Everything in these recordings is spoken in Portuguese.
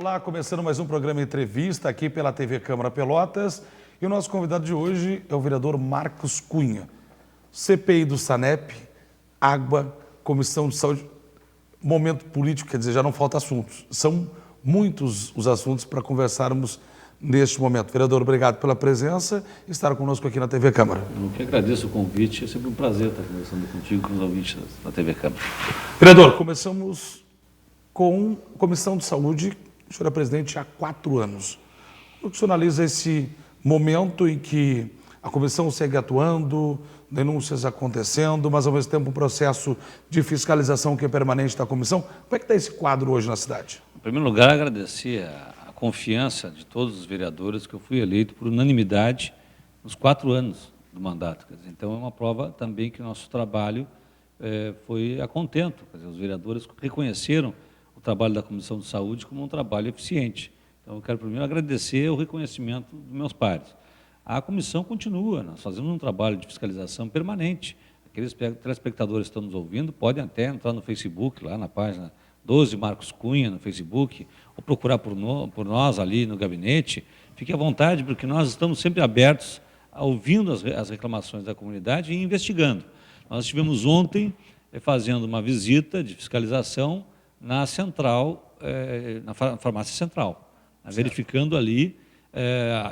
Olá, começando mais um programa Entrevista aqui pela TV Câmara Pelotas. E o nosso convidado de hoje é o vereador Marcos Cunha. CPI do SANEP, água, Comissão de Saúde, momento político, quer dizer, já não falta assuntos. São muitos os assuntos para conversarmos neste momento. Vereador, obrigado pela presença e estar conosco aqui na TV Câmara. Eu que agradeço o convite, é sempre um prazer estar conversando contigo e com os ouvintes da TV Câmara. Vereador, começamos com Comissão de Saúde. O senhor é presidente há 4 anos. O que o senhor analisa esse momento em que a comissão segue atuando, denúncias acontecendo, mas ao mesmo tempo um processo de fiscalização que é permanente da comissão? Como é que está esse quadro hoje na cidade? Em primeiro lugar, agradecer a confiança de todos os vereadores, que eu fui eleito por unanimidade nos 4 anos do mandato. Quer dizer, então, é uma prova também que o nosso trabalho foi a contento. Quer dizer, os vereadores reconheceram o trabalho da Comissão de Saúde como um trabalho eficiente. Então, eu quero primeiro agradecer o reconhecimento dos meus pares. A comissão continua, nós fazemos um trabalho de fiscalização permanente. Aqueles telespectadores que estão nos ouvindo podem até entrar no Facebook, lá na página 12 Marcos Cunha, no Facebook, ou procurar por nós ali no gabinete. Fique à vontade, porque nós estamos sempre abertos, ouvindo as reclamações da comunidade e investigando. Nós estivemos ontem fazendo uma visita de fiscalização na central, na farmácia central, verificando ali,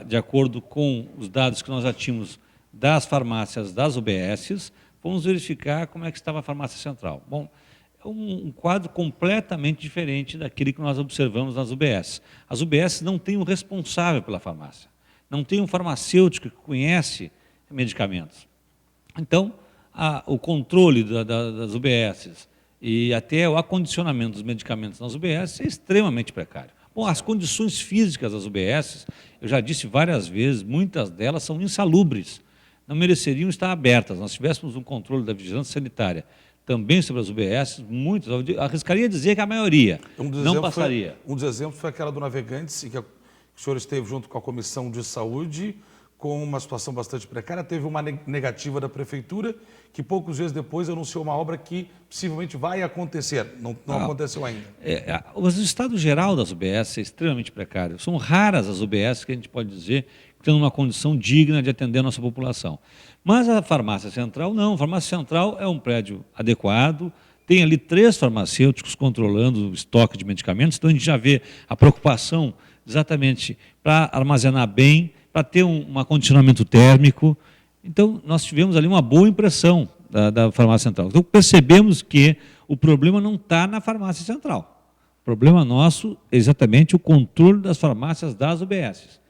de acordo com os dados que nós já tínhamos das farmácias das UBSs, fomos verificar como é que estava a farmácia central. Bom, é um quadro completamente diferente daquele que nós observamos nas UBSs. As UBSs não têm um responsável pela farmácia, não tem um farmacêutico que conhece medicamentos. Então, o controle das UBSs e até o acondicionamento dos medicamentos nas UBSs é extremamente precário. Bom, as condições físicas das UBSs, eu já disse várias vezes, muitas delas são insalubres, não mereceriam estar abertas. Nós tivéssemos um controle da vigilância sanitária também sobre as UBSs, muitas, eu arriscaria dizer que a maioria não passaria. Um dos exemplos foi aquela do Navegantes, em que o senhor esteve junto com a Comissão de Saúde, com uma situação bastante precária, teve uma negativa da Prefeitura, que poucos dias depois anunciou uma obra que possivelmente vai acontecer, não aconteceu ainda. O estado geral das UBS é extremamente precário. São raras as UBS que a gente pode dizer que estão numa condição digna de atender a nossa população. Mas a farmácia central, não. A farmácia central é um prédio adequado, tem ali 3 farmacêuticos controlando o estoque de medicamentos, então a gente já vê a preocupação exatamente para armazenar bem, para ter um acondicionamento térmico. Então, nós tivemos ali uma boa impressão da farmácia central. Então, percebemos que o problema não está na farmácia central. O problema nosso é exatamente o controle das farmácias das UBSs.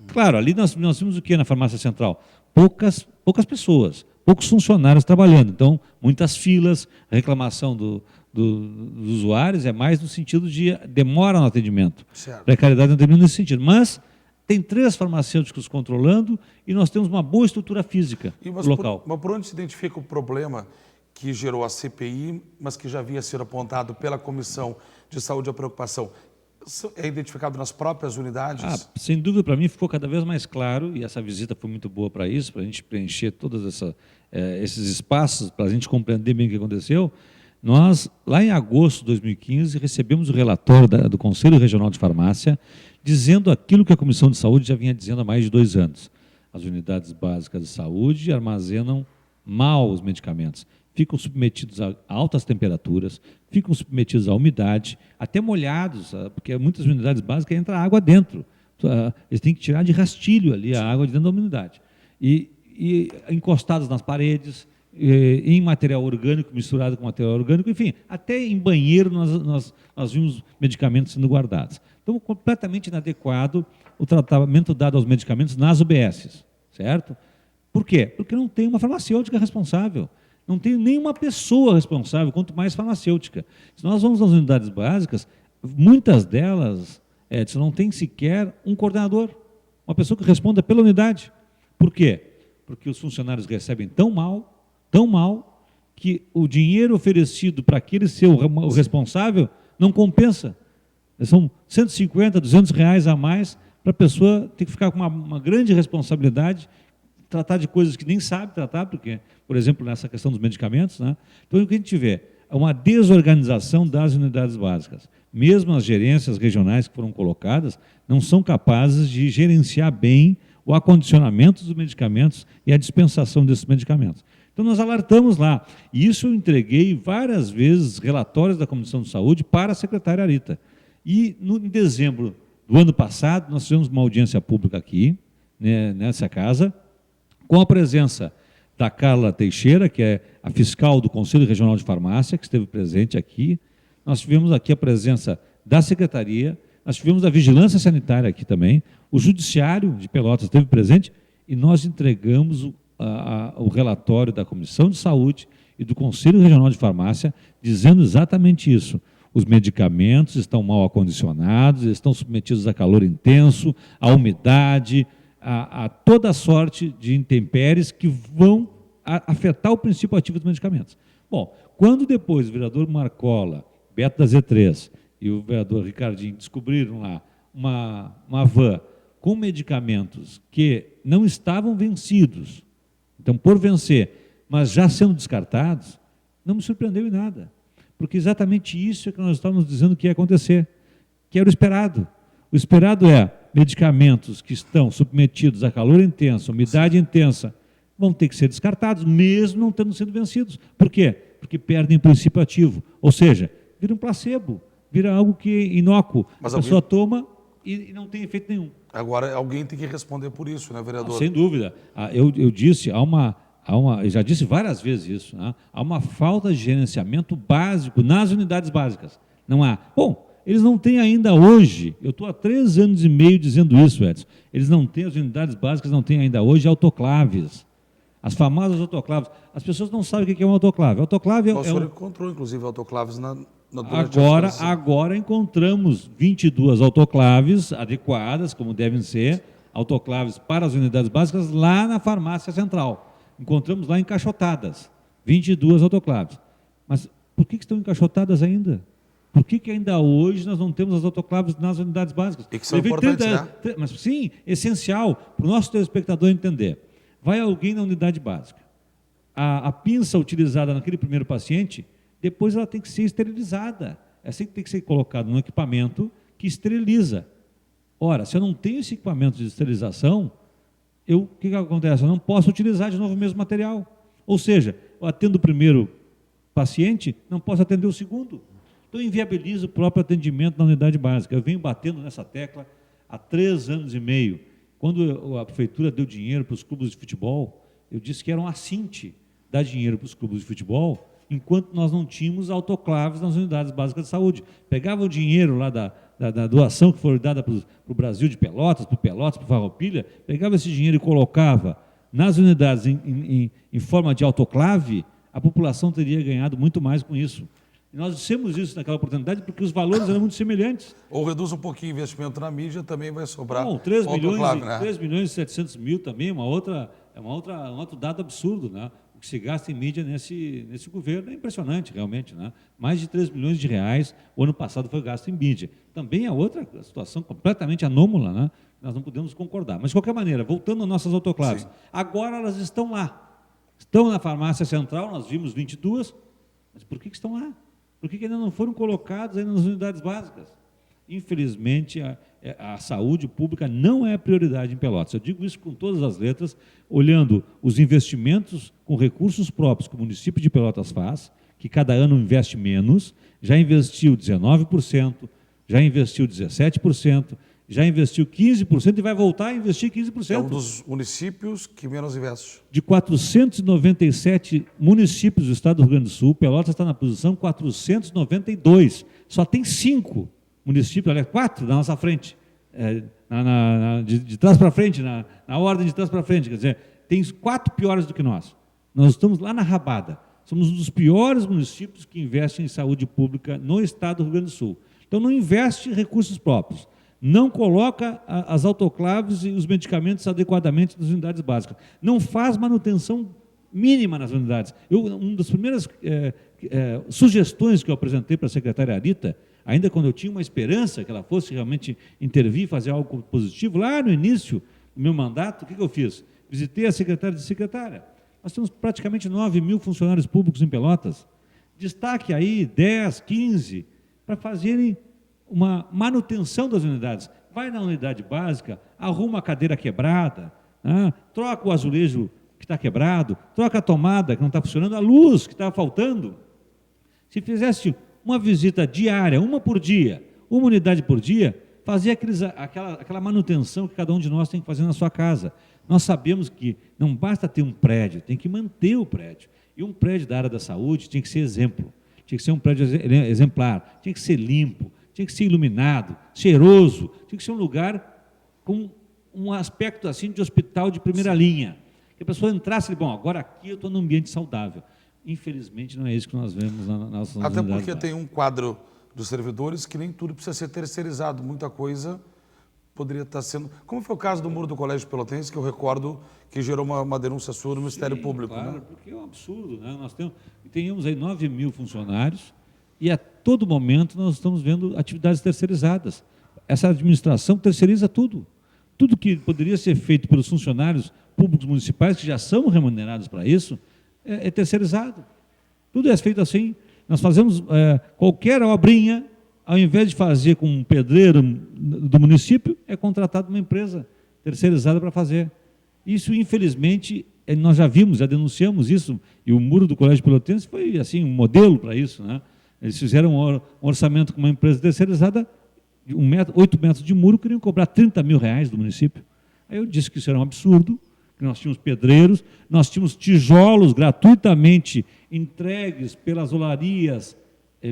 Claro, ali nós vimos o que na farmácia central? Poucas pessoas, poucos funcionários trabalhando. Então, muitas filas, reclamação dos usuários é mais no sentido de demora no atendimento. Certo. Precariedade no atendimento nesse sentido. Mas tem 3 farmacêuticos controlando e nós temos uma boa estrutura física no local. Mas por onde se identifica o problema que gerou a CPI, mas que já havia sido apontado pela Comissão de Saúde a preocupação? É identificado nas próprias unidades? Sem dúvida, para mim ficou cada vez mais claro, e essa visita foi muito boa para isso, para a gente preencher todos esses espaços, para a gente compreender bem o que aconteceu. Nós, lá em agosto de 2015, recebemos o relatório do Conselho Regional de Farmácia, dizendo aquilo que a Comissão de Saúde já vinha dizendo há mais de 2 anos. As unidades básicas de saúde armazenam mal os medicamentos, ficam submetidos a altas temperaturas, ficam submetidos à umidade, até molhados, porque muitas unidades básicas entra água dentro. Eles têm que tirar de rastilho ali a água de dentro da unidade. E encostados nas paredes, em material orgânico, misturado com material orgânico, enfim, até em banheiro nós vimos medicamentos sendo guardados. Então, completamente inadequado o tratamento dado aos medicamentos nas UBSs, certo? Por quê? Porque não tem uma farmacêutica responsável, não tem nenhuma pessoa responsável, quanto mais farmacêutica. Se nós vamos nas unidades básicas, muitas delas, Edson, não tem sequer um coordenador, uma pessoa que responda pela unidade. Por quê? Porque os funcionários recebem tão mal, que o dinheiro oferecido para aquele ser o responsável não compensa. São 150, 200 reais a mais para a pessoa ter que ficar com uma grande responsabilidade, tratar de coisas que nem sabe tratar, porque, por exemplo, nessa questão dos medicamentos, né? Então, o que a gente vê é uma desorganização das unidades básicas. mesmo as gerências regionais que foram colocadas, não são capazes de gerenciar bem o acondicionamento dos medicamentos e a dispensação desses medicamentos. Então, nós alertamos lá. E isso eu entreguei várias vezes relatórios da Comissão de Saúde para a secretária Arita. E em dezembro do ano passado, nós fizemos uma audiência pública aqui, né, nessa casa, com a presença da Carla Teixeira, que é a fiscal do Conselho Regional de Farmácia, que esteve presente aqui. Nós tivemos aqui a presença da Secretaria, nós tivemos a Vigilância Sanitária aqui também, o Judiciário de Pelotas esteve presente, e nós entregamos o relatório da Comissão de Saúde e do Conselho Regional de Farmácia, dizendo exatamente isso. Os medicamentos estão mal acondicionados, estão submetidos a calor intenso, a umidade, a toda a sorte de intempéries que vão afetar o princípio ativo dos medicamentos. Bom, quando depois o vereador Marcola, Beto da Z3 e o vereador Ricardinho descobriram lá uma van com medicamentos que não estavam vencidos, então por vencer, mas já sendo descartados, não me surpreendeu em nada, porque exatamente isso é que nós estávamos dizendo que ia acontecer, que era o esperado. O esperado é medicamentos que estão submetidos a calor intenso, umidade intensa, vão ter que ser descartados, mesmo não tendo sido vencidos. Por quê? Porque perdem o princípio ativo, ou seja, vira um placebo, vira algo que é inócuo, a pessoa toma e não tem efeito nenhum. Agora, alguém tem que responder por isso, né, vereador? Sem dúvida. Eu disse, eu já disse várias vezes isso, né? Há uma falta de gerenciamento básico nas unidades básicas. Não há. Bom, eles não têm ainda hoje, eu estou há 3 anos e meio dizendo isso, Edson, eles não têm, as unidades básicas não têm ainda hoje autoclaves. As famosas autoclaves. As pessoas não sabem o que é um autoclave. Autoclave o senhor encontrou, inclusive, autoclaves Agora encontramos 22 autoclaves adequadas, como devem ser, autoclaves para as unidades básicas, lá na farmácia central. Encontramos lá encaixotadas, 22 autoclaves. Mas por que estão encaixotadas ainda? Por que ainda hoje nós não temos as autoclaves nas unidades básicas? E que são importantes, né? Mas sim, essencial para o nosso telespectador entender. Vai alguém na unidade básica, a pinça utilizada naquele primeiro paciente, depois ela tem que ser esterilizada. Essa tem que ser colocada num equipamento que esteriliza. Ora, se eu não tenho esse equipamento de esterilização, o que acontece? Eu não posso utilizar de novo o mesmo material. Ou seja, eu atendo o primeiro paciente, não posso atender o segundo. Então, inviabiliza o próprio atendimento na unidade básica. Eu venho batendo nessa tecla há 3 anos e meio. Quando a prefeitura deu dinheiro para os clubes de futebol, eu disse que era um assinte dar dinheiro para os clubes de futebol, enquanto nós não tínhamos autoclaves nas unidades básicas de saúde. Pegava o dinheiro lá da doação que foi dada para o Brasil de Pelotas, para Farroupilha, pegava esse dinheiro e colocava nas unidades em forma de autoclave, a população teria ganhado muito mais com isso. E nós dissemos isso naquela oportunidade porque os valores eram muito semelhantes. Ou reduz um pouquinho o investimento na mídia, também vai sobrar. Não, 3 né? milhões e 700 mil também, um outro dado absurdo, né? O que se gasta em mídia nesse governo é impressionante, realmente, né? Mais de 3 milhões de reais o ano passado foi gasto em mídia. Também é outra situação completamente anômala, né? Nós não podemos concordar. Mas, de qualquer maneira, voltando às nossas autoclaves, agora elas estão lá. Estão na farmácia central, nós vimos 22, mas por que estão lá? Por que ainda não foram colocados ainda nas unidades básicas? Infelizmente, a saúde pública não é prioridade em Pelotas. Eu digo isso com todas as letras, olhando os investimentos com recursos próprios que o município de Pelotas faz, que cada ano investe menos, já investiu 19%, já investiu 17%, já investiu 15% e vai voltar a investir 15%. É um dos municípios que menos investe. De 497 municípios do estado do Rio Grande do Sul, Pelotas está na posição 492. Só tem 5 municípios, aliás, 4 na nossa frente, de trás para frente, na ordem de trás para frente. Quer dizer, tem 4 piores do que nós. Nós estamos lá na rabada. Somos um dos piores municípios que investem em saúde pública no estado do Rio Grande do Sul. Então, não investe em recursos próprios. Não coloca as autoclaves e os medicamentos adequadamente nas unidades básicas. Não faz manutenção mínima nas unidades. Uma das primeiras sugestões que eu apresentei para a secretária Arita, ainda quando eu tinha uma esperança que ela fosse realmente intervir, fazer algo positivo, lá no início do meu mandato, o que eu fiz? Visitei a secretária de secretária. Nós temos praticamente 9 mil funcionários públicos em Pelotas. Destaque aí 10, 15, para fazerem uma manutenção das unidades. Vai na unidade básica, arruma a cadeira quebrada, troca o azulejo que está quebrado, troca a tomada que não está funcionando, a luz que está faltando. Se fizesse uma visita diária, uma por dia, uma unidade por dia, fazia aquela manutenção que cada um de nós tem que fazer na sua casa. Nós sabemos que não basta ter um prédio, tem que manter o prédio. E um prédio da área da saúde tinha que ser exemplo, tinha que ser um prédio exemplar, tinha que ser limpo, tinha que ser iluminado, cheiroso, tinha que ser um lugar com um aspecto assim de hospital de primeira linha. Que a pessoa entrasse e, bom, agora aqui eu estou num ambiente saudável. Infelizmente não é isso que nós vemos na nossa unidade. Até porque tem um quadro dos servidores que nem tudo precisa ser terceirizado, muita coisa poderia estar sendo... Como foi o caso do muro do Colégio Pelotense, que eu recordo que gerou uma denúncia sua no Ministério Público. Claro, né? Porque é um absurdo. Né? Nós temos aí 9 mil funcionários e a todo momento nós estamos vendo atividades terceirizadas. Essa administração terceiriza tudo. Tudo que poderia ser feito pelos funcionários públicos municipais, que já são remunerados para isso, é terceirizado. Tudo é feito assim. Nós fazemos qualquer obrinha, ao invés de fazer com um pedreiro do município, é contratado uma empresa terceirizada para fazer. Isso, infelizmente, nós já vimos, já denunciamos isso, e o muro do Colégio Pelotense foi assim, um modelo para isso. Né? Eles fizeram um orçamento com uma empresa terceirizada, 8 metros de muro, queriam cobrar R$30 mil do município. Aí eu disse que isso era um absurdo, que nós tínhamos pedreiros, nós tínhamos tijolos gratuitamente entregues pelas olarias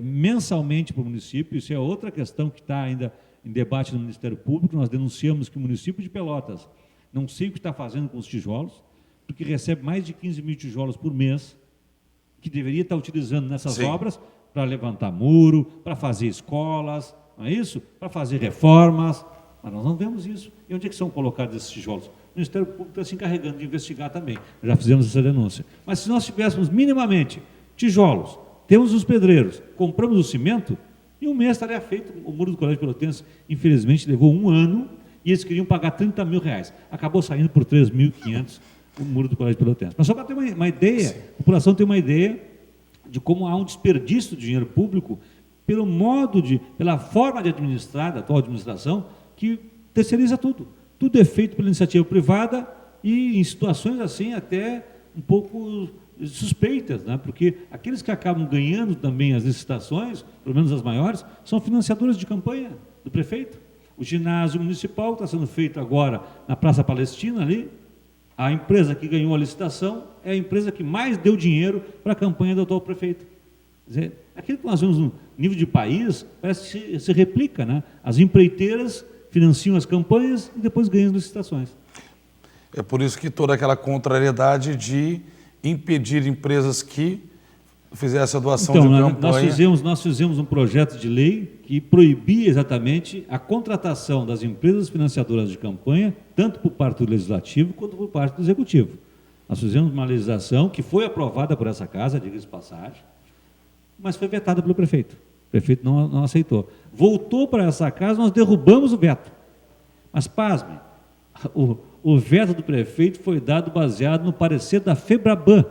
mensalmente para o município. Isso é outra questão que está ainda em debate no Ministério Público. Nós denunciamos que o município de Pelotas, não sei o que está fazendo com os tijolos, porque recebe mais de 15 mil tijolos por mês, que deveria estar utilizando nessas obras para levantar muro, para fazer escolas, não é isso? Para fazer reformas, mas nós não vemos isso. E onde é que são colocados esses tijolos? O Ministério Público está se encarregando de investigar também. Já fizemos essa denúncia. Mas se nós tivéssemos minimamente tijolos, temos os pedreiros, compramos o cimento, em um mês estaria feito o muro do Colégio Pelotense. Infelizmente, levou um ano e eles queriam pagar R$30 mil. Acabou saindo por 3.500 o muro do Colégio Pelotense. Mas só para ter uma ideia, a população tem uma ideia de como há um desperdício de dinheiro público pela forma de administrar, da atual administração, que terceiriza tudo. Tudo é feito pela iniciativa privada e em situações assim até um pouco suspeitas, né? Porque aqueles que acabam ganhando também as licitações, pelo menos as maiores, são financiadores de campanha do prefeito. O ginásio municipal está sendo feito agora na Praça Palestina, ali. A empresa que ganhou a licitação é a empresa que mais deu dinheiro para a campanha do atual prefeito. Quer dizer, aquilo que nós vemos no nível de país, parece que se replica, né? As empreiteiras financiam as campanhas e depois ganham as licitações. É por isso que toda aquela contrariedade de impedir empresas que fizessem a doação de campanha. Nós fizemos um projeto de lei que proibia exatamente a contratação das empresas financiadoras de campanha, tanto por parte do Legislativo quanto por parte do Executivo. Nós fizemos uma legislação que foi aprovada por essa casa, diga-se de passagem, mas foi vetada pelo prefeito. O prefeito não aceitou. Voltou para essa casa, nós derrubamos o veto. Mas, pasmem, o veto do prefeito foi dado baseado no parecer da FEBRABAN,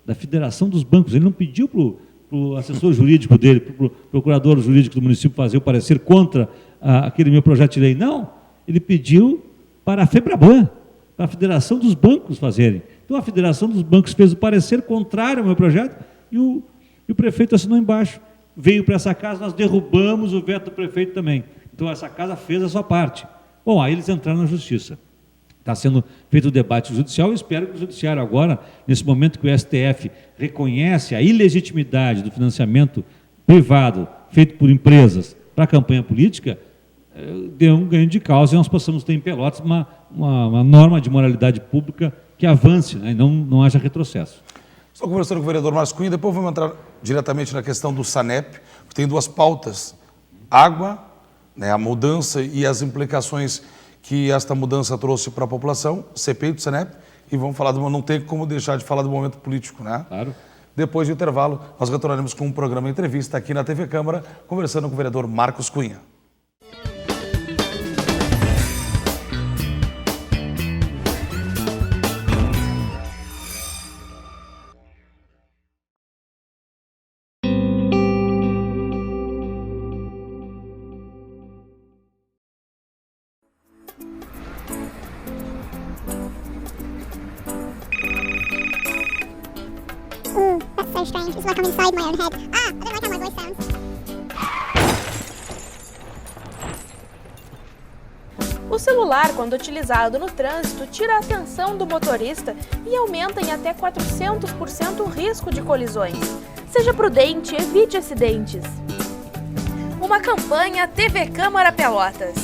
da Federação dos Bancos. Ele não pediu para o assessor jurídico dele, para o procurador jurídico do município fazer o parecer contra aquele meu projeto de lei. Não, ele pediu para a FEBRABAN, para a Federação dos Bancos fazerem. Então, a Federação dos Bancos fez o parecer contrário ao meu projeto e o prefeito assinou embaixo. Veio para essa casa, nós derrubamos o veto do prefeito também. Então, essa casa fez a sua parte. Bom, aí eles entraram na justiça. Está sendo feito o debate judicial. Eu espero que o judiciário agora, nesse momento que o STF reconhece a ilegitimidade do financiamento privado feito por empresas para a campanha política, dê um ganho de causa e nós possamos ter em Pelotas uma norma de moralidade pública que avance, né, e não haja retrocesso. Estou conversando com o vereador Márcio Cunha, depois vamos entrar diretamente na questão do SANEP, que tem duas pautas: água, né, a mudança e as implicações que esta mudança trouxe para a população, CPI do SANEP, e vamos falar não tem como deixar de falar do momento político, né? Claro. Depois do intervalo, nós retornaremos com um programa entrevista aqui na TV Câmara, conversando com o vereador Marcos Cunha. so strange. It's like I'm inside my own head. I don't like how my voice sounds. O celular, quando utilizado no trânsito, tira a atenção do motorista e aumenta em até 400% o risco de colisões. Seja prudente, evite acidentes. Uma campanha TV Câmara Pelotas.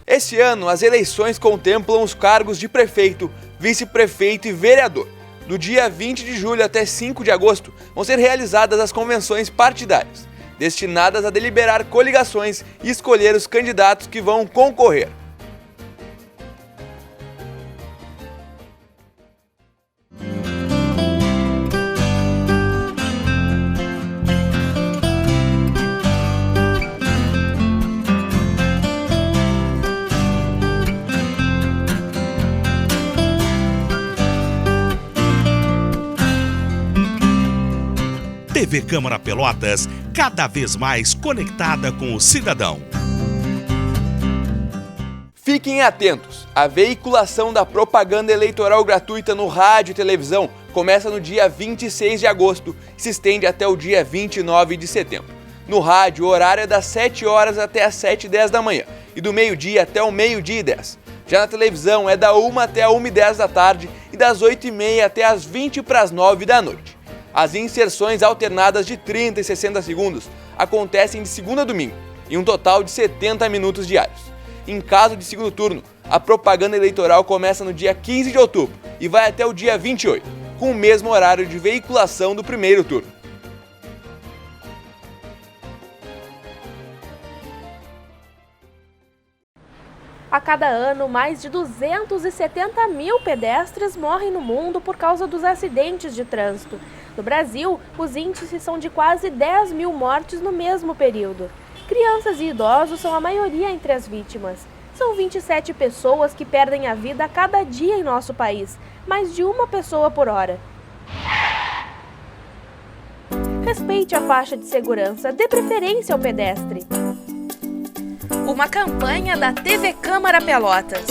Esse ano, as eleições contemplam os cargos de prefeito, vice-prefeito e vereador. Do dia 20 de julho até 5 de agosto, vão ser realizadas as convenções partidárias, destinadas a deliberar coligações e escolher os candidatos que vão concorrer. TV Câmara Pelotas, cada vez mais conectada com o cidadão. Fiquem atentos, a veiculação da propaganda eleitoral gratuita no rádio e televisão começa no dia 26 de agosto e se estende até o dia 29 de setembro. No rádio, o horário é das 7 horas até as 7h10 da manhã e do meio-dia até o meio-dia e 10. Já na televisão é da 1 até a 1h10 da tarde e das 8h30 até as 20h20 da noite. As inserções alternadas de 30 e 60 segundos acontecem de segunda a domingo, em um total de 70 minutos diários. Em caso de segundo turno, a propaganda eleitoral começa no dia 15 de outubro e vai até o dia 28, com o mesmo horário de veiculação do primeiro turno. A cada ano, mais de 270 mil pedestres morrem no mundo por causa dos acidentes de trânsito. No Brasil, os índices são de quase 10 mil mortes no mesmo período. Crianças e idosos são a maioria entre as vítimas. São 27 pessoas que perdem a vida a cada dia em nosso país, mais de uma pessoa por hora. Respeite a faixa de segurança, dê preferência ao pedestre. Uma campanha da TV Câmara Pelotas.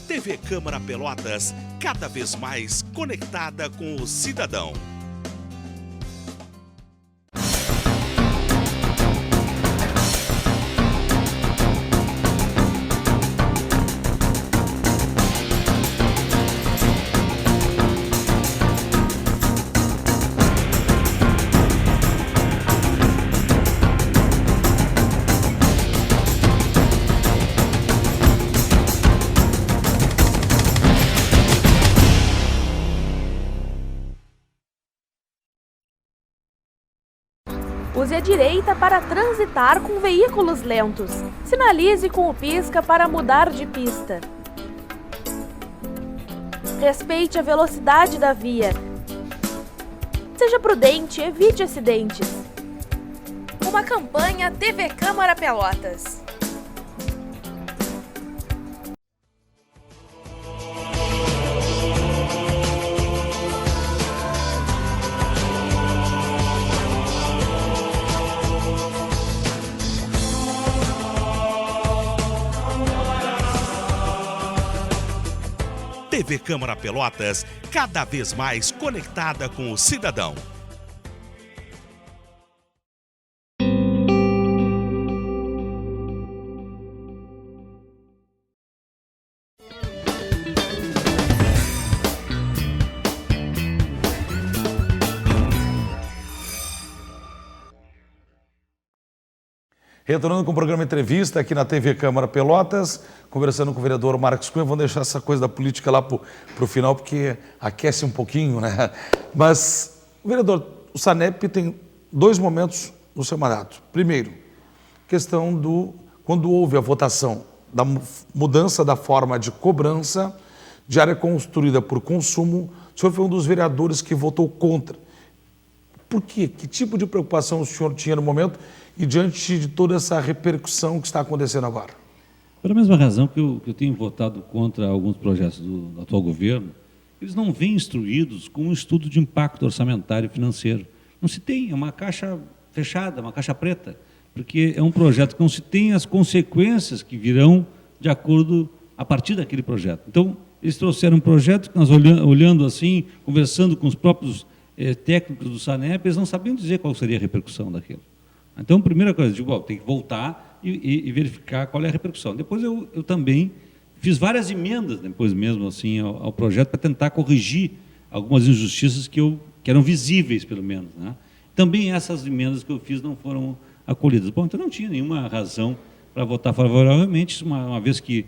TV Câmara Pelotas, cada vez mais conectada com o cidadão. Use a direita para transitar com veículos lentos. Sinalize com o pisca para mudar de pista. Respeite a velocidade da via. Seja prudente, evite acidentes. Uma campanha TV Câmara Pelotas. TV Câmara Pelotas, cada vez mais conectada com o cidadão. Retornando com o programa Entrevista aqui na TV Câmara Pelotas, conversando com o vereador Marcos Cunha. Vamos deixar essa coisa da política lá para o final, porque aquece um pouquinho, né? Mas, vereador, o SANEP tem dois momentos no seu mandato. Primeiro, questão quando houve a votação da mudança da forma de cobrança de área construída por consumo, o senhor foi um dos vereadores que votou contra. Por quê? Que tipo de preocupação o senhor tinha no momento e diante de toda essa repercussão que está acontecendo agora? Pela mesma razão que eu tenho votado contra alguns projetos do atual governo, eles não vêm instruídos com um estudo de impacto orçamentário e financeiro. Não se tem, é uma caixa fechada, uma caixa preta, porque é um projeto que não se tem as consequências que virão de acordo a partir daquele projeto. Então, eles trouxeram um projeto que nós olhando assim, conversando com os próprios técnicos do SANEP, eles não sabiam dizer qual seria a repercussão daquilo. Então, a primeira coisa, digo, tem que voltar e verificar qual é a repercussão. Depois eu também fiz várias emendas, depois mesmo assim, ao projeto, para tentar corrigir algumas injustiças que eram visíveis, pelo menos, né? Também essas emendas que eu fiz não foram acolhidas. Bom, então não tinha nenhuma razão para votar favoravelmente, uma vez que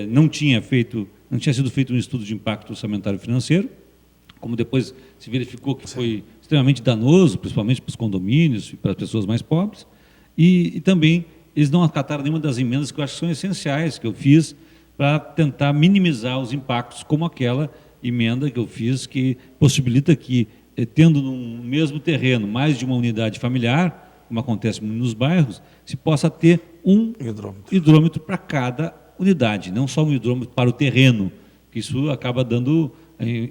não tinha sido feito um estudo de impacto orçamentário e financeiro, como depois se verificou que foi extremamente danoso, principalmente para os condomínios e para as pessoas mais pobres, e também eles não acataram nenhuma das emendas que eu acho que são essenciais, que eu fiz para tentar minimizar os impactos, como aquela emenda que eu fiz, que possibilita que, tendo no mesmo terreno mais de uma unidade familiar, como acontece nos bairros, se possa ter um hidrômetro para cada unidade, não só um hidrômetro para o terreno, que isso acaba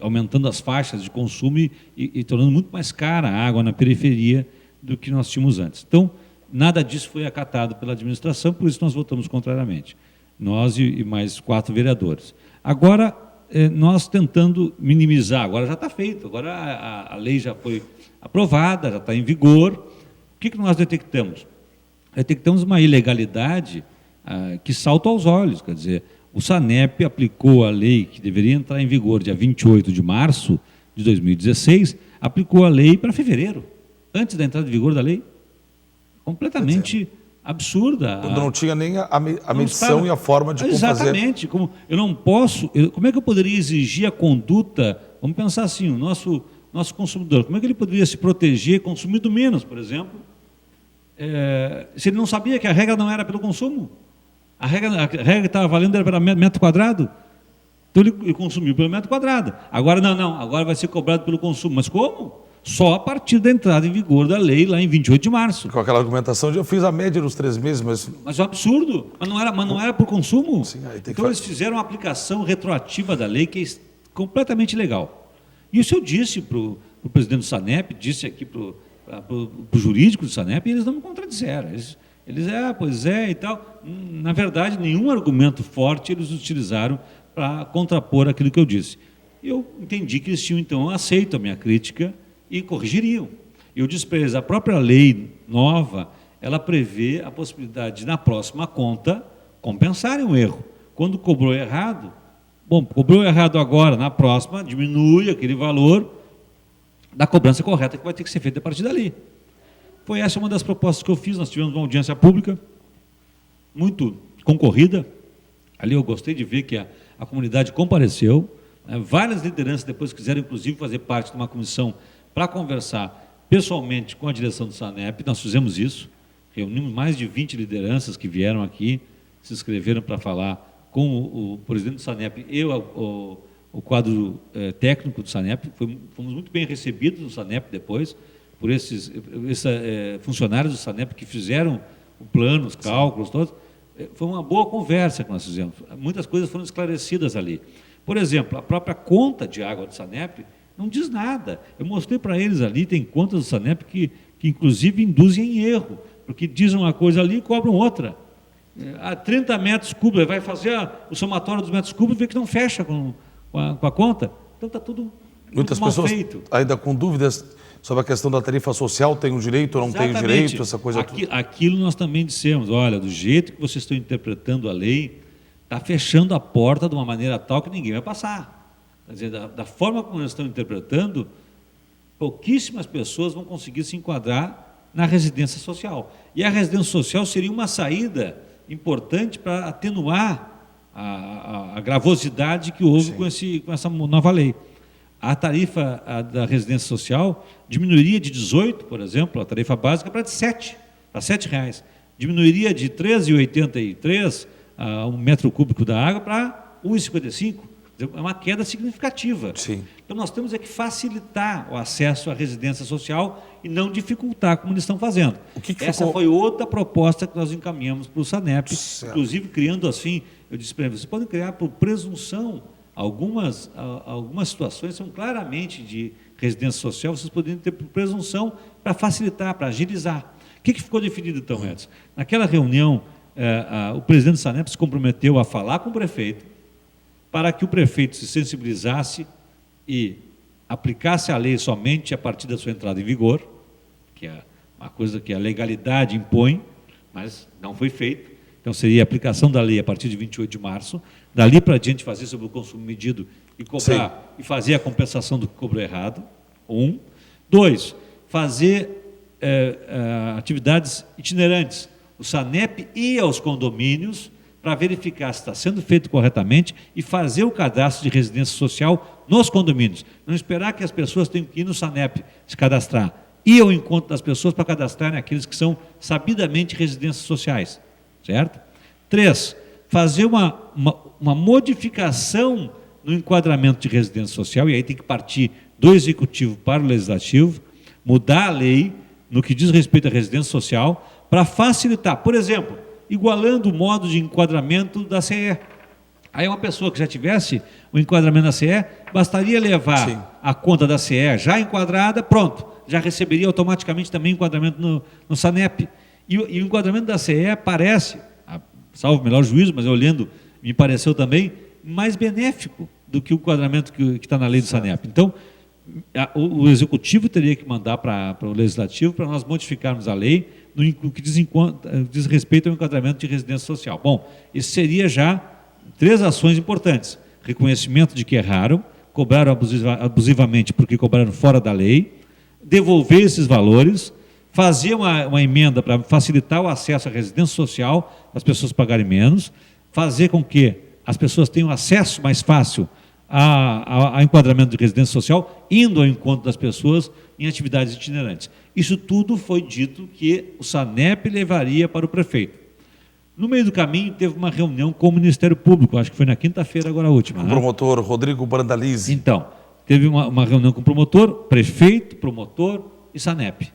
aumentando as faixas de consumo e tornando muito mais cara a água na periferia do que nós tínhamos antes. Então, nada disso foi acatado pela administração, por isso nós votamos contrariamente. Nós e mais 4 vereadores. Agora, nós tentando minimizar, agora já está feito, agora a lei já foi aprovada, já está em vigor. O que nós detectamos? Detectamos uma ilegalidade que salta aos olhos, quer dizer, o SANEP aplicou a lei que deveria entrar em vigor dia 28 de março de 2016, aplicou a lei para fevereiro, antes da entrada em vigor da lei. Completamente absurda. Quando não tinha nem a medição e a forma de como fazer. Exatamente. Como é que eu poderia exigir a conduta? Vamos pensar assim, o nosso consumidor, como é que ele poderia se proteger consumindo menos, por exemplo, se ele não sabia que a regra não era pelo consumo? A regra que estava valendo era para metro quadrado? Então ele consumiu pelo metro quadrado. Agora não, agora vai ser cobrado pelo consumo. Mas como? Só a partir da entrada em vigor da lei, lá em 28 de março. Com aquela argumentação de eu fiz a média dos 3 meses, mas é um absurdo. Mas não era por consumo. Sim, aí tem então eles fizeram uma aplicação retroativa da lei que é completamente ilegal. Isso eu disse para o presidente do SANEP, disse aqui para o jurídico do SANEP, e eles não me contradisseram. Eles pois é e tal. Na verdade, nenhum argumento forte eles utilizaram para contrapor aquilo que eu disse. Eu entendi que eles tinham, então, aceito a minha crítica e corrigiriam. Eu disse para eles, a própria lei nova, ela prevê a possibilidade de, na próxima conta, compensarem o erro. Quando cobrou errado, cobrou errado agora, na próxima, diminui aquele valor da cobrança correta que vai ter que ser feita a partir dali. Foi essa uma das propostas que eu fiz. Nós tivemos uma audiência pública muito concorrida. Ali eu gostei de ver que a comunidade compareceu. Várias lideranças depois quiseram, inclusive, fazer parte de uma comissão para conversar pessoalmente com a direção do SANEP. Nós fizemos isso. Reunimos mais de 20 lideranças que vieram aqui, se inscreveram para falar com o presidente do SANEP e o quadro técnico do SANEP. Fomos muito bem recebidos no SANEP depois, por esses funcionários do SANEP que fizeram o plano, os cálculos, todos. Foi uma boa conversa que nós fizemos. Muitas coisas foram esclarecidas ali. Por exemplo, a própria conta de água do SANEP não diz nada. Eu mostrei para eles ali, tem contas do SANEP que inclusive induzem em erro, porque dizem uma coisa ali e cobram outra. A 30 metros cúbicos, vai fazer o somatório dos metros cúbicos e vê que não fecha com a conta. Então está tudo muitas mal pessoas feito. Ainda com dúvidas sobre a questão da tarifa social, tem o direito ou não tem o direito, essa coisa toda. Aquilo nós também dissemos, olha, do jeito que vocês estão interpretando a lei, está fechando a porta de uma maneira tal que ninguém vai passar. Quer dizer, da forma como nós estamos interpretando, pouquíssimas pessoas vão conseguir se enquadrar na residência social. E a residência social seria uma saída importante para atenuar a gravosidade que houve com essa nova lei. A tarifa da residência social diminuiria de 18, por exemplo, a tarifa básica, para R$7. Diminuiria de 13,83 um metro cúbico da água para 1,55. É uma queda significativa. Sim. Então, nós temos que facilitar o acesso à residência social e não dificultar, como eles estão fazendo. Essa foi outra proposta que nós encaminhamos para o SANEP, inclusive criando assim, eu disse para eles, vocês podem criar por presunção algumas situações são claramente de residência social, vocês poderiam ter por presunção para facilitar, para agilizar. O que ficou definido então, Edson? Naquela reunião, o presidente do SANEP se comprometeu a falar com o prefeito para que o prefeito se sensibilizasse e aplicasse a lei somente a partir da sua entrada em vigor, que é uma coisa que a legalidade impõe, mas não foi feito. Então, seria a aplicação da lei a partir de 28 de março, dali para adiante fazer sobre o consumo medido e cobrar, e fazer a compensação do que cobrou errado, 1. 2, fazer atividades itinerantes. O SANEP ia aos condomínios para verificar se está sendo feito corretamente e fazer o cadastro de residência social nos condomínios. Não esperar que as pessoas tenham que ir no SANEP se cadastrar. Ir ao encontro das pessoas para cadastrarem aqueles que são sabidamente residências sociais. Certo? 3, fazer uma modificação no enquadramento de residência social, e aí tem que partir do Executivo para o Legislativo, mudar a lei no que diz respeito à residência social, para facilitar, por exemplo, igualando o modo de enquadramento da CE. Aí uma pessoa que já tivesse o enquadramento da CE, bastaria levar a conta da CE já enquadrada, pronto, já receberia automaticamente também enquadramento no SANEP. E o enquadramento da CE parece, salvo o melhor juízo, mas olhando, me pareceu também mais benéfico do que o enquadramento que está na lei do SANEP. Então, o Executivo teria que mandar para o Legislativo para nós modificarmos a lei no que diz respeito ao enquadramento de residência social. Bom, isso seria já 3 ações importantes. Reconhecimento de que erraram, cobraram abusivamente porque cobraram fora da lei, devolver esses valores, fazer uma emenda para facilitar o acesso à residência social, as pessoas pagarem menos, fazer com que as pessoas tenham acesso mais fácil a enquadramento de residência social, indo ao encontro das pessoas em atividades itinerantes. Isso tudo foi dito que o SANEP levaria para o prefeito. No meio do caminho, teve uma reunião com o Ministério Público, acho que foi na quinta-feira, agora a última. O promotor Rodrigo Brandalize. Então, teve uma reunião com o promotor, prefeito, promotor e SANEP.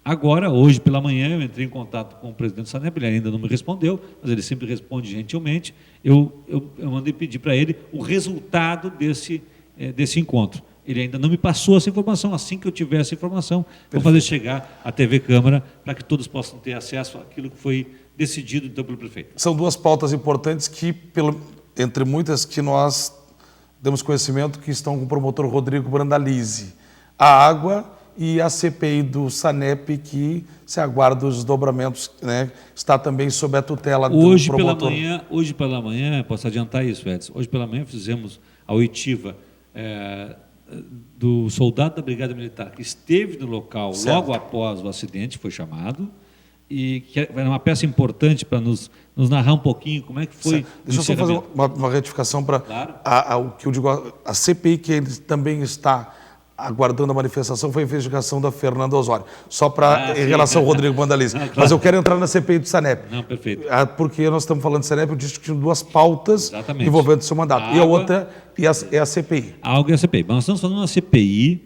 Agora, hoje pela manhã, eu entrei em contato com o presidente do SANEP, ele ainda não me respondeu, mas ele sempre responde gentilmente. Eu mandei pedir para ele o resultado desse encontro. Ele ainda não me passou essa informação. Assim que eu tiver essa informação, vou fazer chegar à TV Câmara para que todos possam ter acesso àquilo que foi decidido então pelo prefeito. São 2 pautas importantes que, entre muitas que nós demos conhecimento, que estão com o promotor Rodrigo Brandalize. A água e a CPI do SANEP, que se aguarda os desdobramentos, né, está também sob a tutela do promotor. Hoje pela manhã, posso adiantar isso, Edson, hoje pela manhã fizemos a oitiva do soldado da Brigada Militar, que esteve no local logo após o acidente, foi chamado, e que é uma peça importante para nos narrar um pouquinho como é que foi. Deixa eu só fazer uma retificação para o que eu digo, a CPI que ele também está aguardando a manifestação foi a investigação da Fernanda Osório. Só para em relação ao Rodrigo Brandalize. Claro. Mas eu quero entrar na CPI do SANEP. Não, perfeito. Porque nós estamos falando de SANEP, eu disse que tinha 2 pautas envolvendo o seu mandato. E a outra é a CPI. A água e a CPI. Mas nós estamos falando da CPI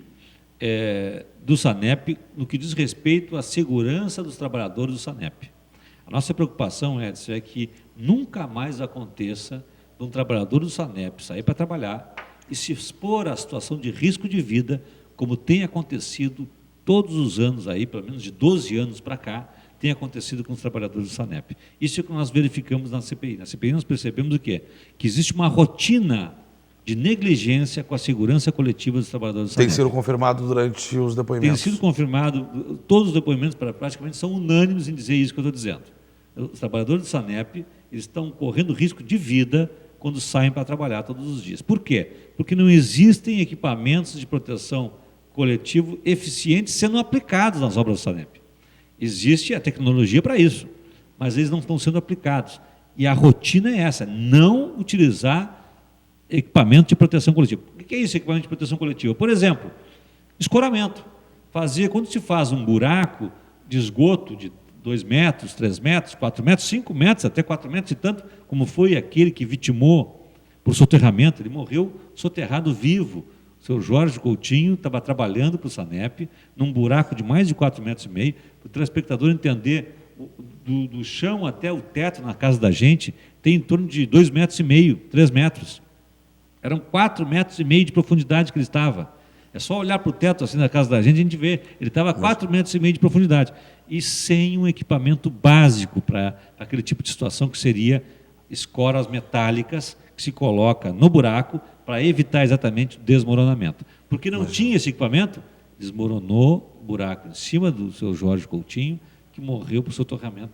do SANEP no que diz respeito à segurança dos trabalhadores do SANEP. A nossa preocupação, Edson, é que nunca mais aconteça de um trabalhador do SANEP sair para trabalhar e se expor à situação de risco de vida, como tem acontecido todos os anos aí, pelo menos de 12 anos para cá, tem acontecido com os trabalhadores do SANEP. Isso é o que nós verificamos na CPI. Na CPI nós percebemos o quê? Que existe uma rotina de negligência com a segurança coletiva dos trabalhadores do SANEP. Tem sido confirmado durante os depoimentos? Tem sido confirmado, todos os depoimentos praticamente são unânimes em dizer isso que eu estou dizendo. Os trabalhadores do SANEP estão correndo risco de vida quando saem para trabalhar todos os dias. Por quê? Porque não existem equipamentos de proteção coletivo eficientes sendo aplicados nas obras do SANEP. Existe a tecnologia para isso, mas eles não estão sendo aplicados. E a rotina é essa, não utilizar equipamento de proteção coletiva. O que é isso, equipamento de proteção coletiva? Por exemplo, escoramento. Quando se faz um buraco de esgoto de 2 metros, 3 metros, 4 metros, 5 metros, até 4 metros e tanto, como foi aquele que vitimou por soterramento, ele morreu soterrado vivo. O seu Jorge Coutinho estava trabalhando para o SANEP, num buraco de mais de 4,5 metros, para o telespectador entender, do chão até o teto na casa da gente, tem em torno de 2,5 metros, 3 metros. Eram 4,5 metros de profundidade que ele estava. É só olhar para o teto assim na casa da gente, a gente vê. Ele estava a 4,5 metros de profundidade. E sem um equipamento básico para aquele tipo de situação, que seria escoras metálicas que se coloca no buraco para evitar exatamente o desmoronamento. Porque não tinha esse equipamento, desmoronou o buraco em cima do seu Jorge Coutinho, que morreu por soterramento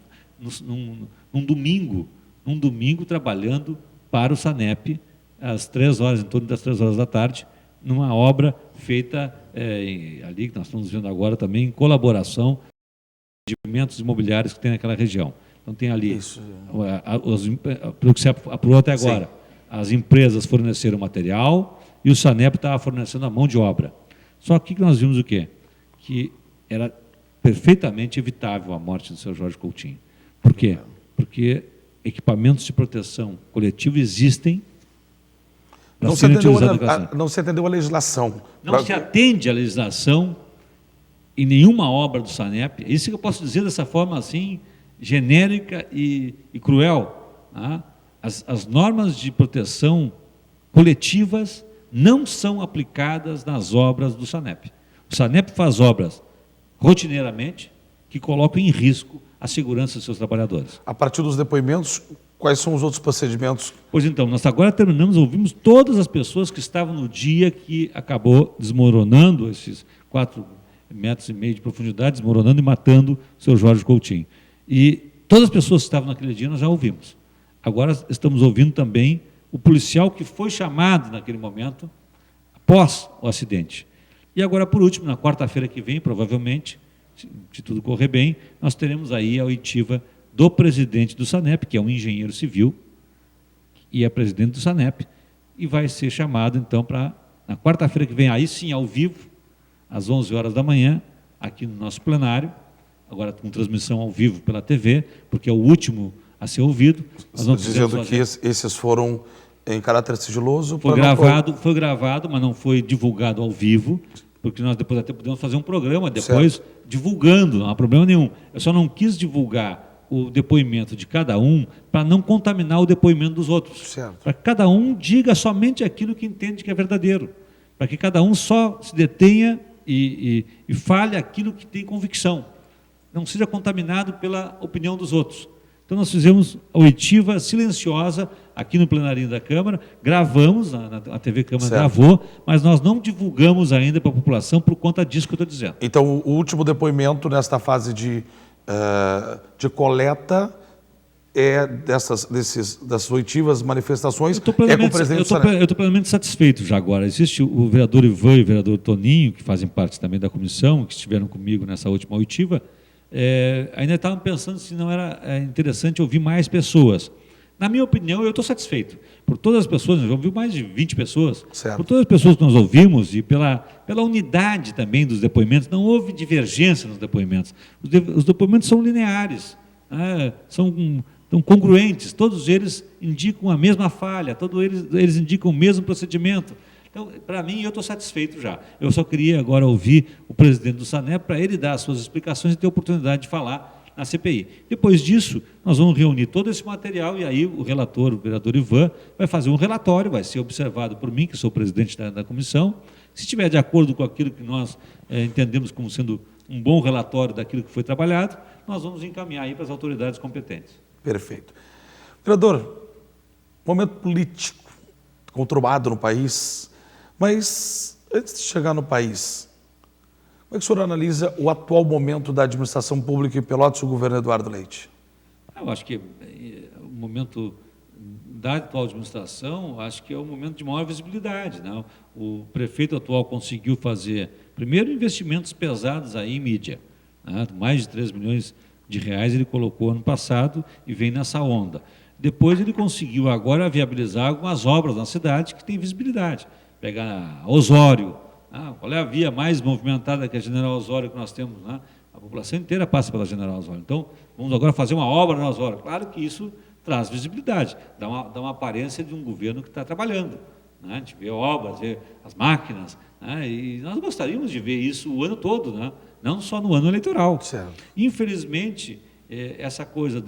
num domingo trabalhando para o SANEP, às 3 horas, em torno das 3 horas da tarde, numa obra feita ali, que nós estamos vendo agora também, em colaboração com os empreendimentos imobiliários que tem naquela região. Então tem ali, pelo que se apurou até agora, as empresas forneceram material e o SANEP estava fornecendo a mão de obra. Só que nós vimos o quê? Que era perfeitamente evitável a morte do seu Jorge Coutinho. Por quê? Porque equipamentos de proteção coletivo existem. Não se atendeu a legislação. Não se atende à legislação em nenhuma obra do SANEP. Isso que eu posso dizer dessa forma assim, genérica e cruel. Tá? As normas de proteção coletivas não são aplicadas nas obras do SANEP. O SANEP faz obras rotineiramente que colocam em risco a segurança dos seus trabalhadores. A partir dos depoimentos, quais são os outros procedimentos? Pois então, nós agora ouvimos todas as pessoas que estavam no dia que acabou desmoronando esses 4,5 metros de profundidade, desmoronando e matando o seu Jorge Coutinho. E todas as pessoas que estavam naquele dia nós já ouvimos. Agora estamos ouvindo também o policial que foi chamado naquele momento, após o acidente. E agora, por último, na quarta-feira que vem, provavelmente, se tudo correr bem, nós teremos aí a oitiva do presidente do SANEP, que é um engenheiro civil, e é presidente do SANEP, e vai ser chamado, então, para, na quarta-feira que vem, aí sim, ao vivo, às 11 horas da manhã, aqui no nosso plenário, agora com transmissão ao vivo pela TV, porque é o último a ser ouvido. Nós não dizendo que esses foram em caráter sigiloso? Foi gravado, mas não foi divulgado ao vivo, porque nós depois até podemos fazer um programa depois divulgando, não há problema nenhum. Eu só não quis divulgar o depoimento de cada um para não contaminar o depoimento dos outros. Para que cada um diga somente aquilo que entende que é verdadeiro. Para que cada um só se detenha e fale aquilo que tem convicção. Não seja contaminado pela opinião dos outros. Então nós fizemos a oitiva silenciosa aqui no plenarinho da Câmara, gravamos, a TV Câmara gravou, mas nós não divulgamos ainda para a população por conta disso que eu estou dizendo. Então o último depoimento nesta fase de coleta dessas oitivas manifestações com o presidente do SANEP. Eu estou plenamente satisfeito já agora. Existe o vereador Ivan e o vereador Toninho, que fazem parte também da comissão, que estiveram comigo nessa última oitiva, ainda estavam pensando se não era interessante ouvir mais pessoas. Na minha opinião, eu estou satisfeito. Por todas as pessoas, nós ouvimos mais de 20 pessoas, por todas as pessoas que nós ouvimos e pela unidade também dos depoimentos, não houve divergência nos depoimentos. Os depoimentos são lineares, são congruentes, todos eles indicam a mesma falha, todos eles indicam o mesmo procedimento. Então, para mim, eu estou satisfeito já. Eu só queria agora ouvir o presidente do SANEP para ele dar as suas explicações e ter a oportunidade de falar na CPI. Depois disso, nós vamos reunir todo esse material e aí o relator, o vereador Ivan, vai fazer um relatório, vai ser observado por mim, que sou presidente da comissão. Se estiver de acordo com aquilo que nós entendemos como sendo um bom relatório daquilo que foi trabalhado, nós vamos encaminhar aí para as autoridades competentes. Perfeito. Vereador, momento político conturbado no país, mas antes de chegar no país, como é que o senhor analisa o atual momento da administração pública em Pelotas e o governo Eduardo Leite? Eu acho que o momento da atual administração, acho que é o momento de maior visibilidade, né? O prefeito atual conseguiu fazer, primeiro, investimentos pesados aí em mídia, né? Mais de 3 milhões de reais ele colocou ano passado e vem nessa onda. Depois ele conseguiu agora viabilizar algumas obras na cidade que tem visibilidade. Pegar Osório, qual é a via mais movimentada que a General Osório que nós temos, né? A população inteira passa pela General Osório. Então, vamos agora fazer uma obra na Osório. Claro que isso traz visibilidade, dá uma aparência de um governo que está trabalhando, né? A gente vê obras, vê as máquinas, né? E nós gostaríamos de ver isso o ano todo, né? Não só no ano eleitoral. Certo. Infelizmente, essa coisa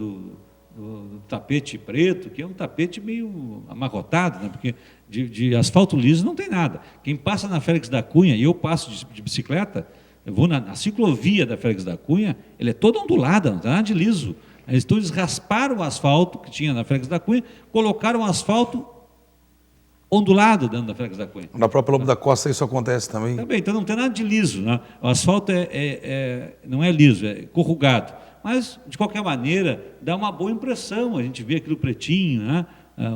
do tapete preto, que é um tapete meio amarrotado, né? Porque de asfalto liso não tem nada. Quem passa na Félix da Cunha, e eu passo de bicicleta, eu vou na ciclovia da Félix da Cunha, ele é todo ondulado, não tem nada de liso. Eles rasparam o asfalto que tinha na Félix da Cunha, colocaram o asfalto ondulado dentro da Félix da Cunha. Na própria Lobo da Costa isso acontece também. Também, então não tem nada de liso, né? O asfalto não é liso, é corrugado. Mas, de qualquer maneira, dá uma boa impressão. A gente vê aquilo pretinho, né?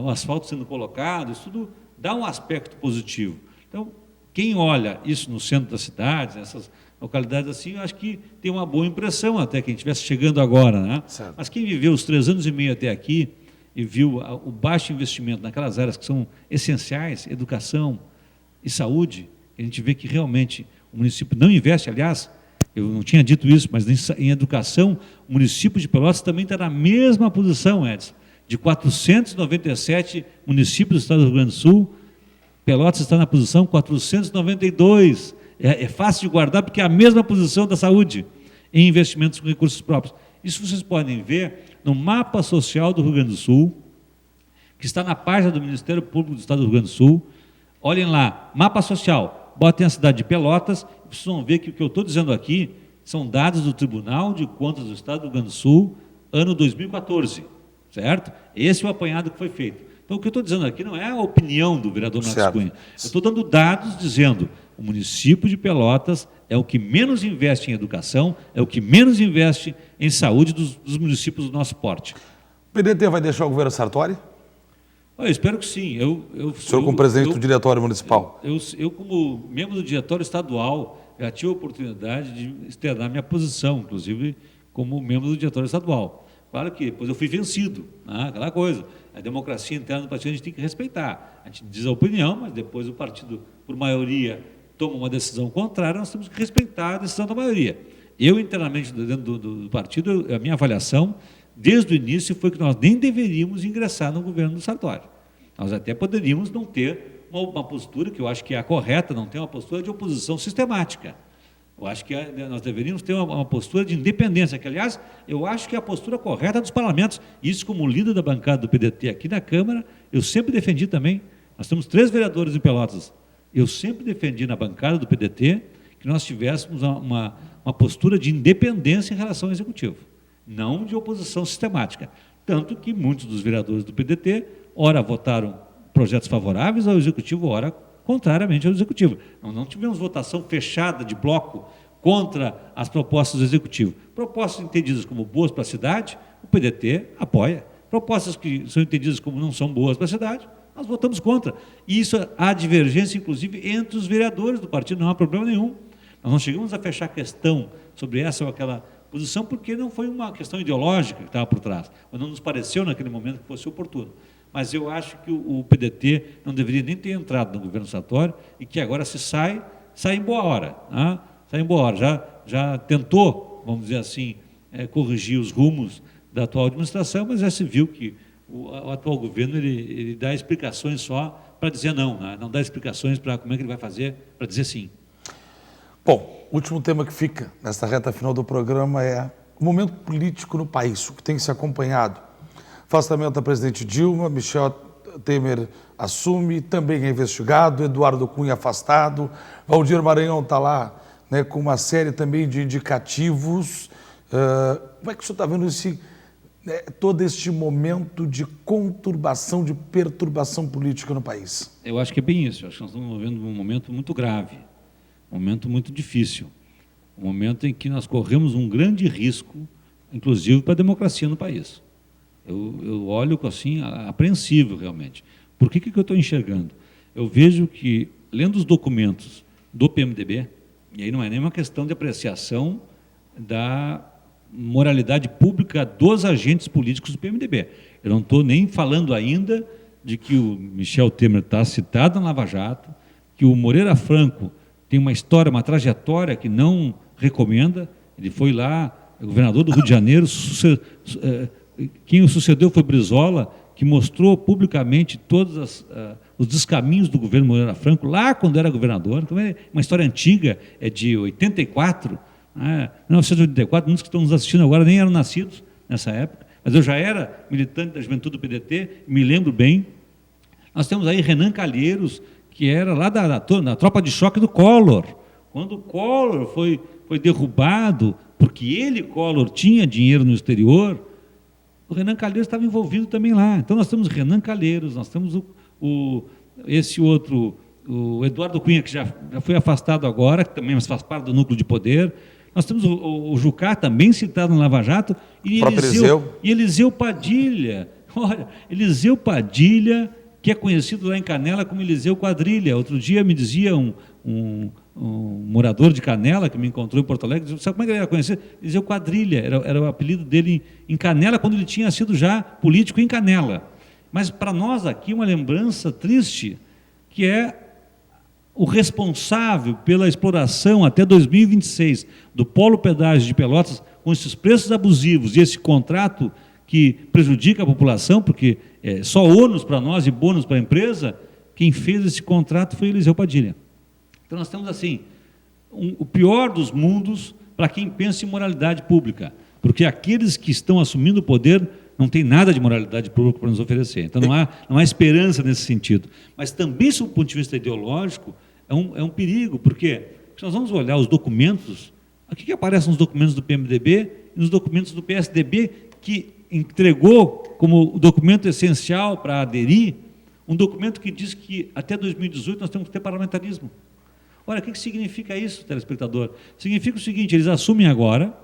O asfalto sendo colocado, isso tudo dá um aspecto positivo. Então, quem olha isso no centro da cidade, nessas localidades assim, eu acho que tem uma boa impressão até quem estivesse chegando agora, né? Certo. Mas quem viveu os 3 anos e meio até aqui e viu o baixo investimento naquelas áreas que são essenciais, educação e saúde, a gente vê que realmente o município não investe. Aliás, eu não tinha dito isso, mas em educação, o município de Pelotas também está na mesma posição, Edson. De 497 municípios do estado do Rio Grande do Sul, Pelotas está na posição 492. É fácil de guardar, porque é a mesma posição da saúde em investimentos com recursos próprios. Isso vocês podem ver no mapa social do Rio Grande do Sul, que está na página do Ministério Público do Estado do Rio Grande do Sul. Olhem lá, mapa social, botem a cidade de Pelotas, vocês vão ver que o que eu estou dizendo aqui são dados do Tribunal de Contas do Estado do Rio Grande do Sul, ano 2014, certo? Esse é o apanhado que foi feito. Então, o que eu estou dizendo aqui não é a opinião do vereador Marcos Cunha. Eu estou dando dados dizendo o município de Pelotas é o que menos investe em educação, é o que menos investe em saúde dos municípios do nosso porte. O PDT vai deixar o governo Sartori? Eu espero que sim. O senhor como presidente do diretório municipal? Eu, como membro do diretório estadual, já tive a oportunidade de externar minha posição, inclusive como membro do diretório estadual. Claro que depois eu fui vencido, né? Aquela coisa. A democracia interna do partido a gente tem que respeitar. A gente diz a opinião, mas depois o partido, por maioria, toma uma decisão contrária, nós temos que respeitar a decisão da maioria. Eu, internamente, dentro do partido, a minha avaliação, desde o início, foi que nós nem deveríamos ingressar no governo do Sartori. Nós até poderíamos não ter uma postura, que eu acho que é a correta, não ter uma postura de oposição sistemática. Eu acho que nós deveríamos ter uma postura de independência, que, aliás, eu acho que é a postura correta dos parlamentos. Isso, como líder da bancada do PDT aqui na Câmara, eu sempre defendi também. Nós temos 3 vereadores em Pelotas. Eu sempre defendi na bancada do PDT que nós tivéssemos uma postura de independência em relação ao Executivo, não de oposição sistemática. Tanto que muitos dos vereadores do PDT, ora votaram projetos favoráveis ao Executivo, ora contrariamente ao Executivo. Não tivemos votação fechada de bloco contra as propostas do Executivo. Propostas entendidas como boas para a cidade, o PDT apoia. Propostas que são entendidas como não são boas para a cidade, nós votamos contra. E isso há divergência, inclusive, entre os vereadores do partido, não há problema nenhum. Nós não chegamos a fechar questão sobre essa ou aquela posição, porque não foi uma questão ideológica que estava por trás, ou não nos pareceu naquele momento que fosse oportuno. Mas eu acho que o PDT não deveria nem ter entrado no governo Sartori e que agora se sai em boa hora. Né? Sai em boa hora. Já tentou, vamos dizer assim, corrigir os rumos da atual administração, mas já se viu que o atual governo ele dá explicações só para dizer não, né? Não dá explicações para como é que ele vai fazer para dizer sim. Bom, o último tema que fica nesta reta final do programa é o momento político no país, o que tem se acompanhado. Afastamento da presidente Dilma, Michel Temer assume, também é investigado, Eduardo Cunha afastado, Valdir Maranhão está lá, né, com uma série também de indicativos. Como é que o senhor está vendo todo este momento de conturbação, de perturbação política no país? Eu acho que é bem isso. Eu acho que nós estamos vivendo um momento muito grave, um momento muito difícil, um momento em que nós corremos um grande risco, inclusive para a democracia no país. Eu olho assim, apreensivo realmente. Por que eu estou enxergando? Eu vejo que, lendo os documentos do PMDB, e aí não é nem uma questão de apreciação da moralidade pública dos agentes políticos do PMDB. Eu não estou nem falando ainda de que o Michel Temer está citado na Lava Jato, que o Moreira Franco tem uma história, uma trajetória que não recomenda. Ele foi lá, governador do Rio de Janeiro, quem o sucedeu foi Brizola, que mostrou publicamente todos os descaminhos do governo Moreira Franco, lá quando era governador. Então, é uma história antiga, é de 84, 1984, muitos que estão nos assistindo agora nem eram nascidos nessa época, mas eu já era militante da juventude do PDT, me lembro bem. Nós temos aí Renan Calheiros, que era lá da tropa de choque do Collor. Quando o Collor foi derrubado, porque ele, Collor, tinha dinheiro no exterior, o Renan Calheiros estava envolvido também lá. Então nós temos Renan Calheiros, nós temos esse outro, o Eduardo Cunha, que já foi afastado agora, que também faz parte do núcleo de poder. Nós temos o Jucá, também citado no Lava Jato, e Eliseu Padilha. Olha, Eliseu Padilha, que é conhecido lá em Canela como Eliseu Quadrilha. Outro dia me dizia um morador de Canela, que me encontrou em Porto Alegre, sabe como é que ele era conhecido? Eliseu Quadrilha, era o apelido dele em Canela, quando ele tinha sido já político em Canela. Mas para nós aqui uma lembrança triste, que é o responsável pela exploração até 2026 do polo pedágio de Pelotas, com esses preços abusivos e esse contrato que prejudica a população, porque é só ônus para nós e bônus para a empresa, quem fez esse contrato foi Eliseu Padilha. Então nós temos assim, o pior dos mundos para quem pensa em moralidade pública, porque aqueles que estão assumindo o poder não tem nada de moralidade pública para nos oferecer. Então não há esperança nesse sentido. Mas também, sob o ponto de vista ideológico, é um perigo, porque se nós vamos olhar os documentos, o que aparece nos documentos do PMDB e nos documentos do PSDB, que entregou como documento essencial para aderir, um documento que diz que até 2018 nós temos que ter parlamentarismo. Ora, o que significa isso, telespectador? Significa o seguinte: eles assumem agora,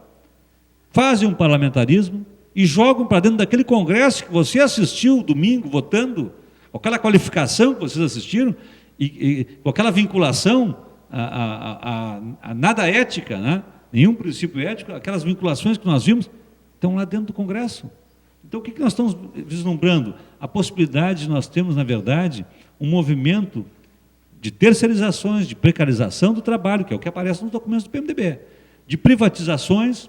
fazem um parlamentarismo e jogam para dentro daquele congresso que você assistiu domingo votando, com aquela qualificação que vocês assistiram, e com aquela vinculação a nada ética, né? Nenhum princípio ético, aquelas vinculações que nós vimos, estão lá dentro do Congresso. Então, o que nós estamos vislumbrando? A possibilidade de nós termos, na verdade, um movimento de terceirizações, de precarização do trabalho, que é o que aparece nos documentos do PMDB, de privatizações,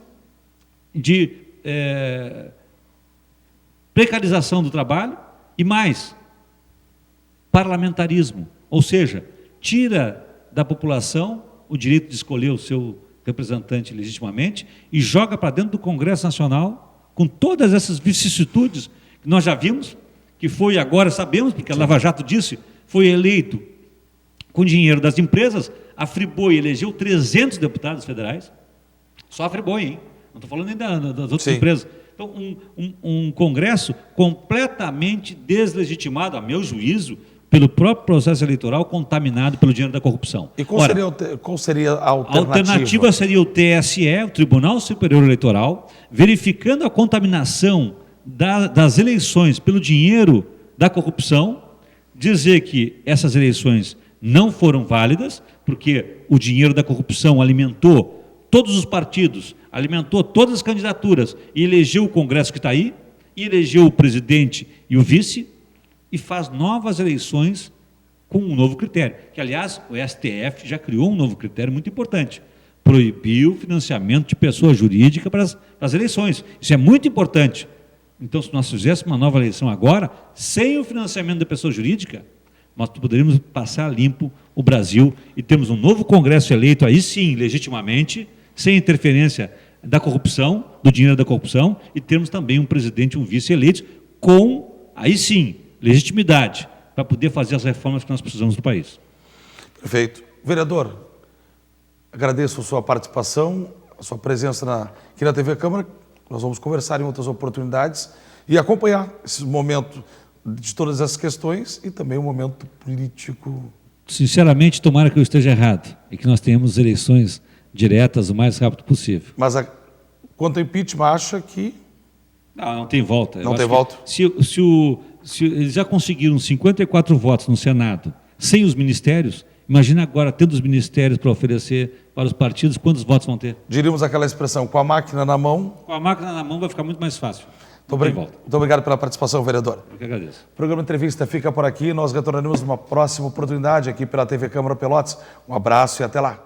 de precarização do trabalho e mais, parlamentarismo, ou seja, tira da população o direito de escolher o seu representante legitimamente e joga para dentro do Congresso Nacional com todas essas vicissitudes que nós já vimos, que foi agora, sabemos, porque a Lava Jato disse, foi eleito com dinheiro das empresas. A Friboi elegeu 300 deputados federais, só a Friboi, hein? Não estou falando nem das outras empresas. Então, um Congresso completamente deslegitimado, a meu juízo, pelo próprio processo eleitoral, contaminado pelo dinheiro da corrupção. E qual seria a alternativa? A alternativa seria o TSE, o Tribunal Superior Eleitoral, verificando a contaminação das eleições pelo dinheiro da corrupção, dizer que essas eleições não foram válidas, porque o dinheiro da corrupção alimentou todos os partidos, alimentou todas as candidaturas e elegeu o Congresso que está aí, e elegeu o presidente e o vice, e faz novas eleições com um novo critério, que, aliás, o STF já criou um novo critério muito importante, proibiu o financiamento de pessoa jurídica para as eleições. Isso é muito importante. Então, se nós fizéssemos uma nova eleição agora, sem o financiamento da pessoa jurídica, nós poderíamos passar limpo o Brasil e termos um novo Congresso eleito, aí sim, legitimamente, sem interferência da corrupção, do dinheiro da corrupção, e termos também um presidente e um vice eleitos com, aí sim, legitimidade, para poder fazer as reformas que nós precisamos do país. Perfeito. Vereador, agradeço a sua participação, a sua presença aqui na TV Câmara. Nós vamos conversar em outras oportunidades e acompanhar esse momento de todas essas questões e também o momento político. Sinceramente, tomara que eu esteja errado e que nós tenhamos eleições diretas o mais rápido possível. Mas quanto ao impeachment, acha que... Não tem volta. Não tem volta? Se eles já conseguiram 54 votos no Senado sem os ministérios, imagina agora, tendo os ministérios para oferecer para os partidos, quantos votos vão ter? Diríamos aquela expressão, com a máquina na mão... Com a máquina na mão vai ficar muito mais fácil. Muito obrigado pela participação, vereador. Eu que agradeço. O programa Entrevista fica por aqui. Nós retornaremos numa próxima oportunidade aqui pela TV Câmara Pelotas. Um abraço e até lá.